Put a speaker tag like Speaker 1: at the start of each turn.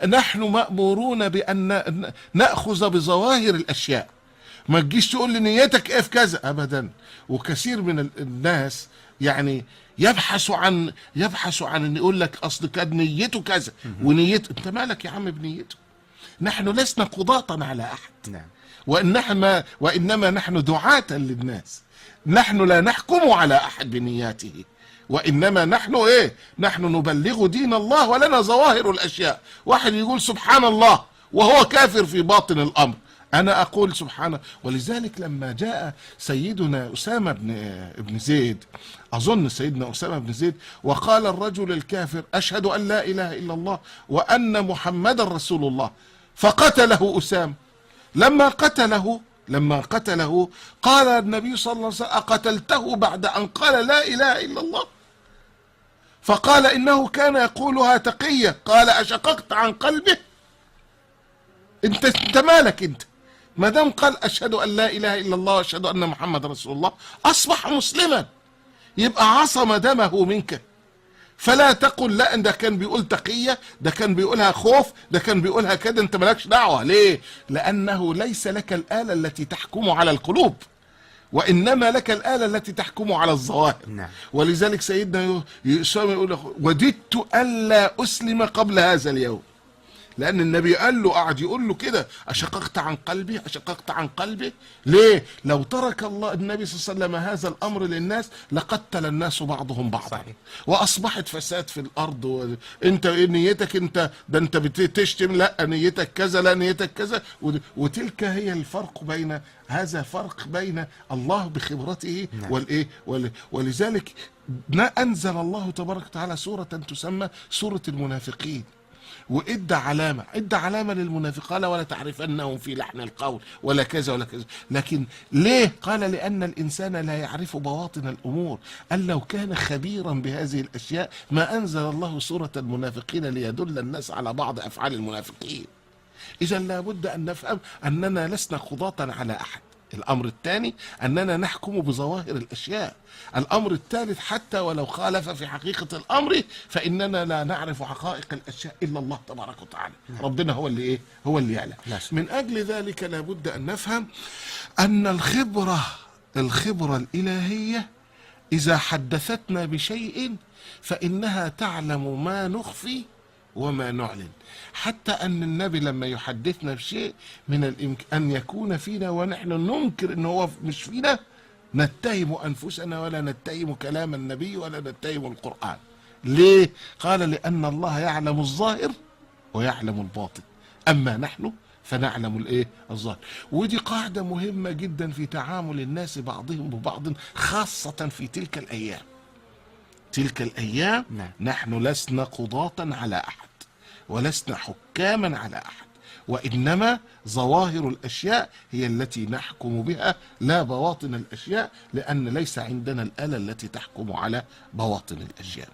Speaker 1: نحن مأمورون بأن نأخذ بظواهر الأشياء. ما تجيش تقول لي نيتك ايه في كذا ابدا. وكثير من الناس يعني يبحث عن ان يقول لك اصل كان نيته كذا ونيته. انت مالك يا عم بنيته؟ نحن لسنا قضاة على احد.
Speaker 2: نعم.
Speaker 1: وانما نحن دعاة للناس. نحن لا نحكم على احد بنياته، وانما نحن ايه؟ نحن نبلغ دين الله ولنا ظواهر الاشياء. واحد يقول سبحان الله وهو كافر في باطن الامر، أنا أقول سبحانه. ولذلك لما جاء سيدنا أسامة بن زيد، أظن سيدنا أسامة بن زيد، وقال الرجل الكافر أشهد أن لا إله إلا الله وأن محمد رسول الله، فقتله أسامة. لما قتله قال النبي صلى الله عليه وسلم أقتلته بعد أن قال لا إله إلا الله؟ فقال إنه كان يقولها تقية. قال أشققت عن قلبه؟ انت مالك انت؟ ما دام قال اشهد ان لا اله الا الله واشهد ان محمد رسول الله اصبح مسلما، يبقى عصم دمه منك. فلا تقل لا ده كان بيقول تقية، ده كان بيقولها خوف، ده كان بيقولها كده. انت مالكش دعوة. ليه؟ لانه ليس لك الآلة التي تحكم على القلوب، وانما لك الآلة التي تحكم على الظواهر.
Speaker 2: نعم.
Speaker 1: ولذلك سيدنا يسوع يقول وددت الا اسلم قبل هذا اليوم، لأن النبي قال له، قعد يقول له كده أشققت عن قلبي، أشققت عن قلبي. ليه؟ لو ترك الله النبي صلى الله عليه وسلم هذا الأمر للناس لقتل الناس بعضهم بعضا.
Speaker 2: صحيح.
Speaker 1: وأصبحت فساد في الأرض. أنت إيه نيتك؟ أنت ده أنت بتشتم، لا نيتك كذا، لا نيتك كذا. وتلك هي الفرق بين هذا، فرق بين الله بخبرته والإيه. ولذلك أنزل الله تبارك وتعالى سورة تسمى سورة المنافقين، وادى علامة للمنافقين. قال ولا تعرفنهم في لحن القول ولا كذا ولا كذا. لكن ليه؟ قال لأن الإنسان لا يعرف بواطن الأمور. قال لو كان خبيرا بهذه الأشياء ما أنزل الله سورة المنافقين ليدل الناس على بعض أفعال المنافقين. إذا لابد أن نفهم أننا لسنا قضاة على أحد. الأمر الثاني أننا نحكم بظواهر الأشياء. الأمر الثالث حتى ولو خالف في حقيقة الأمر فإننا لا نعرف حقائق الأشياء إلا الله تبارك وتعالى. ربنا هو اللي إيه؟ هو اللي يعلم. من أجل ذلك لابد أن نفهم أن الخبرة الإلهية إذا حدثتنا بشيء فإنها تعلم ما نخفي وما نعلن. حتى أن النبي لما يحدثنا بشيء من الإمكان أن يكون فينا ونحن ننكر أنه هو مش فينا، نتهم أنفسنا ولا نتهم كلام النبي ولا نتهم القرآن. ليه؟ قال لأن الله يعلم الظاهر ويعلم الباطن، أما نحن فنعلم الايه؟ الظاهر. ودي قاعدة مهمة جدا في تعامل الناس بعضهم ببعض، خاصة في تلك الأيام. نحن لسنا قضاة على أحد ولسنا حكاما على أحد، وإنما ظواهر الأشياء هي التي نحكم بها لا بواطن الأشياء، لأن ليس عندنا الآلة التي تحكم على بواطن الأشياء.